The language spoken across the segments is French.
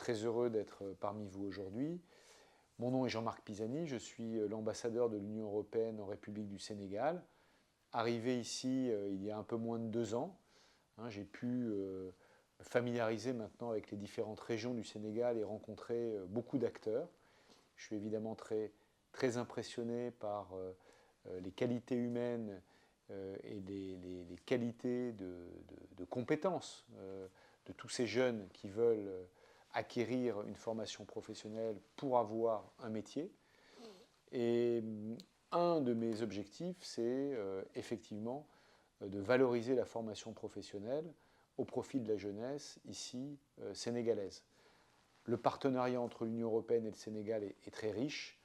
très heureux d'être parmi vous aujourd'hui. Mon nom est Jean-Marc Pisani, je suis l'ambassadeur de l'Union européenne en République du Sénégal. Arrivé ici il y a un peu moins de 2 ans, j'ai pu me familiariser maintenant avec les différentes régions du Sénégal et rencontrer beaucoup d'acteurs. Je suis évidemment très impressionné par les qualités humaines et les qualités de compétences de tous ces jeunes qui veulent acquérir une formation professionnelle pour avoir un métier. Et un de mes objectifs, c'est effectivement de valoriser la formation professionnelle au profit de la jeunesse ici sénégalaise. Le partenariat entre l'Union européenne et le Sénégal est très riche.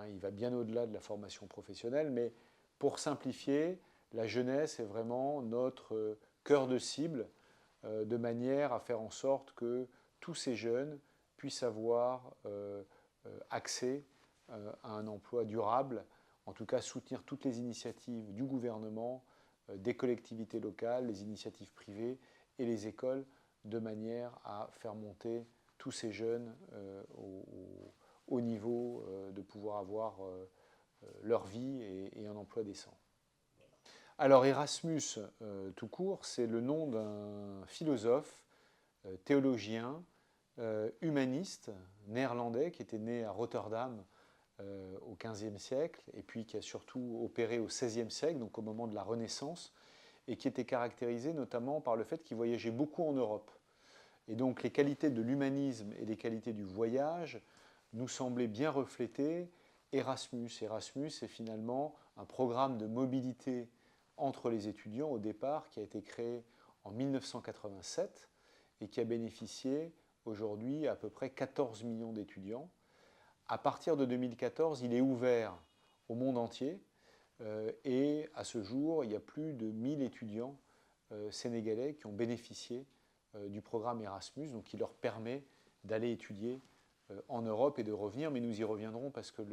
Il va bien au-delà de la formation professionnelle, mais pour simplifier, la jeunesse est vraiment notre cœur de cible, de manière à faire en sorte que tous ces jeunes puissent avoir accès à un emploi durable, en tout cas soutenir toutes les initiatives du gouvernement, des collectivités locales, les initiatives privées et les écoles, de manière à faire monter tous ces jeunes au niveau de pouvoir avoir leur vie et un emploi décent. Alors Erasmus, tout court, c'est le nom d'un philosophe, théologien, humaniste, néerlandais, qui était né à Rotterdam au XVe siècle, et puis qui a surtout opéré au XVIe siècle, donc au moment de la Renaissance, et qui était caractérisé notamment par le fait qu'il voyageait beaucoup en Europe. Et donc les qualités de l'humanisme et les qualités du voyage nous semblaient bien refléter Erasmus. Erasmus est finalement un programme de mobilité entre les étudiants au départ qui a été créé en 1987 et qui a bénéficié aujourd'hui à peu près 14 millions d'étudiants. À partir de 2014, il est ouvert au monde entier et à ce jour, il y a plus de 1000 étudiants sénégalais qui ont bénéficié du programme Erasmus, donc qui leur permet d'aller étudier en Europe et de revenir, mais nous y reviendrons parce que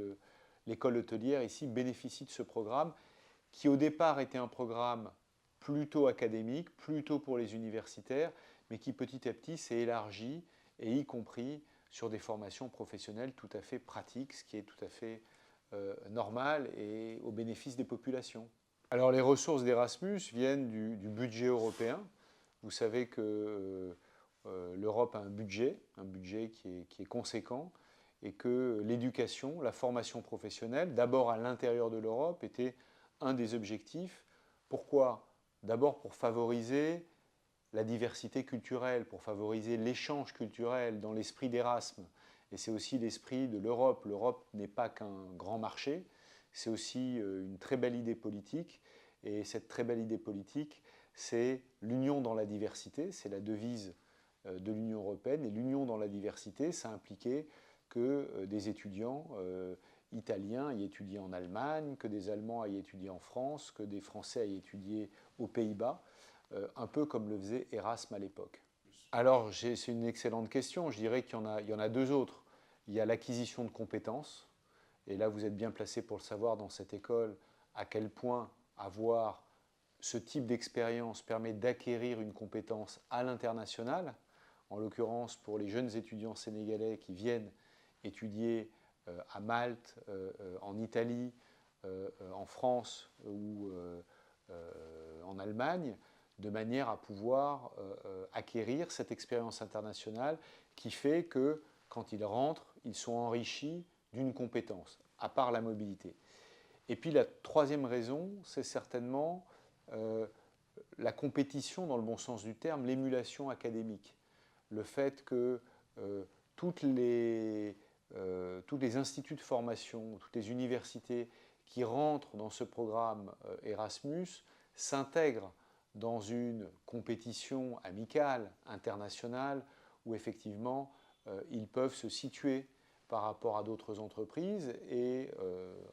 l'école hôtelière ici bénéficie de ce programme qui au départ était un programme plutôt académique, plutôt pour les universitaires, mais qui petit à petit s'est élargi, et y compris sur des formations professionnelles tout à fait pratiques, ce qui est tout à fait normal et au bénéfice des populations. Alors les ressources d'Erasmus viennent du budget européen. Vous savez que l'Europe a un budget qui est conséquent, et que l'éducation, la formation professionnelle, d'abord à l'intérieur de l'Europe, était un des objectifs. Pourquoi? D'abord pour favoriser la diversité culturelle, pour favoriser l'échange culturel dans l'esprit d'Erasme. Et c'est aussi l'esprit de l'Europe. L'Europe n'est pas qu'un grand marché, c'est aussi une très belle idée politique. Et cette très belle idée politique, c'est l'union dans la diversité, c'est la devise de l'Union européenne. Et l'union dans la diversité, ça impliquait que des étudiants italiens aillent étudier en Allemagne, que des Allemands aillent étudier en France, que des Français aillent étudier aux Pays-Bas, un peu comme le faisait Erasme à l'époque. Alors, c'est une excellente question. Je dirais qu'il y en a deux autres. Il y a l'acquisition de compétences, et là vous êtes bien placé pour le savoir dans cette école, à quel point avoir ce type d'expérience permet d'acquérir une compétence à l'international. En l'occurrence, pour les jeunes étudiants sénégalais qui viennent étudier à Malte, en Italie, en France ou en Allemagne, de manière à pouvoir acquérir cette expérience internationale qui fait que quand ils rentrent, ils sont enrichis d'une compétence, à part la mobilité. Et puis la troisième raison, c'est certainement la compétition dans le bon sens du terme, l'émulation académique. Le fait que tous les instituts de formation, toutes les universités qui rentrent dans ce programme Erasmus s'intègrent dans une compétition amicale, internationale, où effectivement ils peuvent se situer par rapport à d'autres entreprises et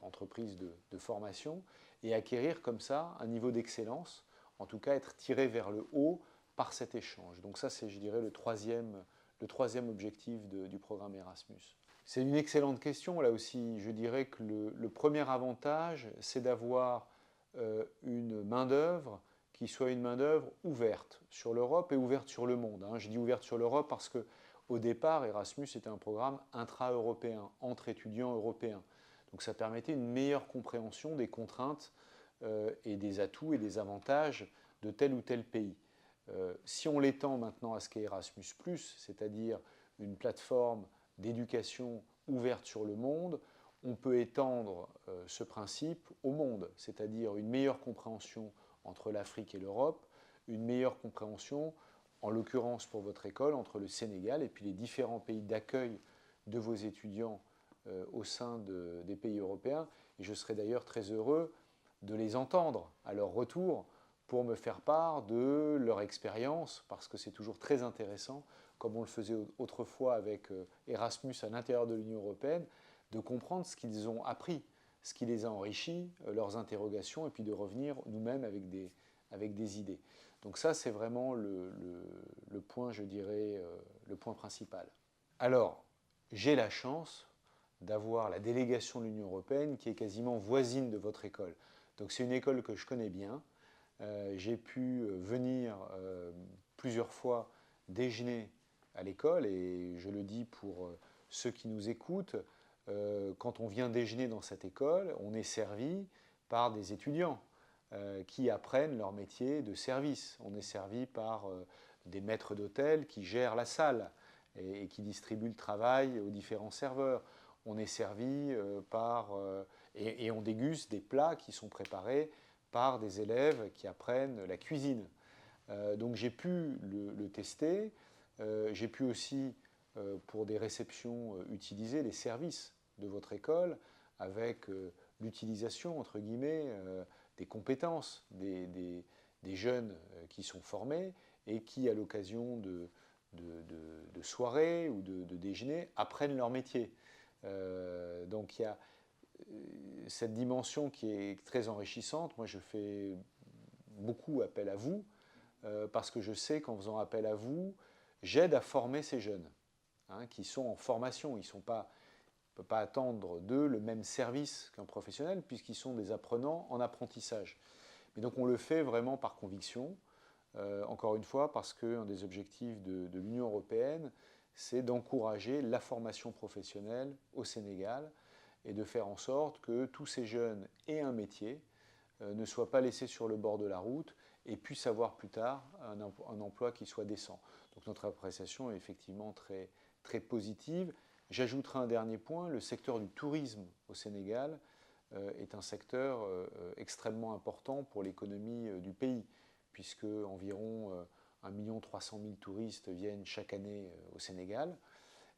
entreprises de formation, et acquérir comme ça un niveau d'excellence, en tout cas être tiré vers le haut par cet échange. Donc ça, c'est, je dirais, le troisième objectif du programme Erasmus. C'est une excellente question. Là aussi, je dirais que le premier avantage, c'est d'avoir une main-d'œuvre qui soit une main-d'œuvre ouverte sur l'Europe et ouverte sur le monde. Je dis ouverte sur l'Europe parce que Au départ, Erasmus était un programme intra-européen, entre étudiants européens. Donc ça permettait une meilleure compréhension des contraintes et des atouts et des avantages de tel ou tel pays. Si on l'étend maintenant à ce qu'est Erasmus+, c'est-à-dire une plateforme d'éducation ouverte sur le monde, on peut étendre ce principe au monde, c'est-à-dire une meilleure compréhension entre l'Afrique et l'Europe, une meilleure compréhension, en l'occurrence pour votre école, entre le Sénégal et puis les différents pays d'accueil de vos étudiants au sein des pays européens. Et je serais d'ailleurs très heureux de les entendre à leur retour pour me faire part de leur expérience, parce que c'est toujours très intéressant, comme on le faisait autrefois avec Erasmus à l'intérieur de l'Union européenne, de comprendre ce qu'ils ont appris, ce qui les a enrichis, leurs interrogations, et puis de revenir nous-mêmes avec des idées. Donc ça, c'est vraiment le point, je dirais, le point principal. Alors, j'ai la chance d'avoir la délégation de l'Union européenne qui est quasiment voisine de votre école. Donc c'est une école que je connais bien. J'ai pu venir plusieurs fois déjeuner à l'école, et je le dis pour ceux qui nous écoutent, quand on vient déjeuner dans cette école, on est servi par des étudiants qui apprennent leur métier de service. On est servi par des maîtres d'hôtel qui gèrent la salle et qui distribuent le travail aux différents serveurs. On est servi et on déguste des plats qui sont préparés par des élèves qui apprennent la cuisine. Donc j'ai pu le tester. J'ai pu aussi, pour des réceptions, utiliser les services de votre école avec l'utilisation, entre guillemets, des compétences des jeunes qui sont formés et qui, à l'occasion de soirées ou de déjeuners, apprennent leur métier. Donc il y a cette dimension qui est très enrichissante. Moi, je fais beaucoup appel à vous parce que je sais qu'en faisant appel à vous, j'aide à former ces jeunes qui sont en formation. Ils ne peuvent pas attendre d'eux le même service qu'un professionnel puisqu'ils sont des apprenants en apprentissage. Mais donc on le fait vraiment par conviction, encore une fois, parce qu'un des objectifs de l'Union européenne, c'est d'encourager la formation professionnelle au Sénégal et de faire en sorte que tous ces jeunes aient un métier, ne soient pas laissés sur le bord de la route et puissent avoir plus tard un emploi qui soit décent. Donc notre appréciation est effectivement très, très positive. J'ajouterai un dernier point, le secteur du tourisme au Sénégal est un secteur extrêmement important pour l'économie du pays, puisque environ 1 300 000 touristes viennent chaque année au Sénégal,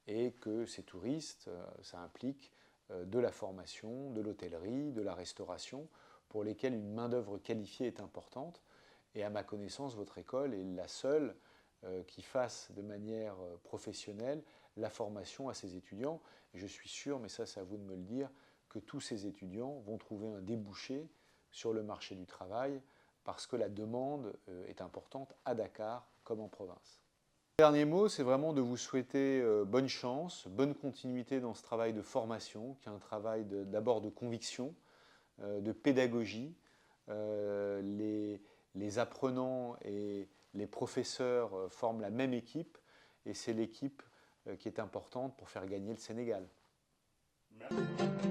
et que ces touristes, ça implique de la formation, de l'hôtellerie, de la restauration, pour lesquels une main-d'œuvre qualifiée est importante. Et à ma connaissance, votre école est la seule qui fasse de manière professionnelle la formation à ses étudiants. Et je suis sûr, mais ça c'est à vous de me le dire, que tous ces étudiants vont trouver un débouché sur le marché du travail parce que la demande est importante à Dakar comme en province. Le dernier mot, c'est vraiment de vous souhaiter bonne chance, bonne continuité dans ce travail de formation, qui est un travail d'abord de conviction, de pédagogie. Les apprenants et les professeurs forment la même équipe, et c'est l'équipe qui est importante pour faire gagner le Sénégal. Merci.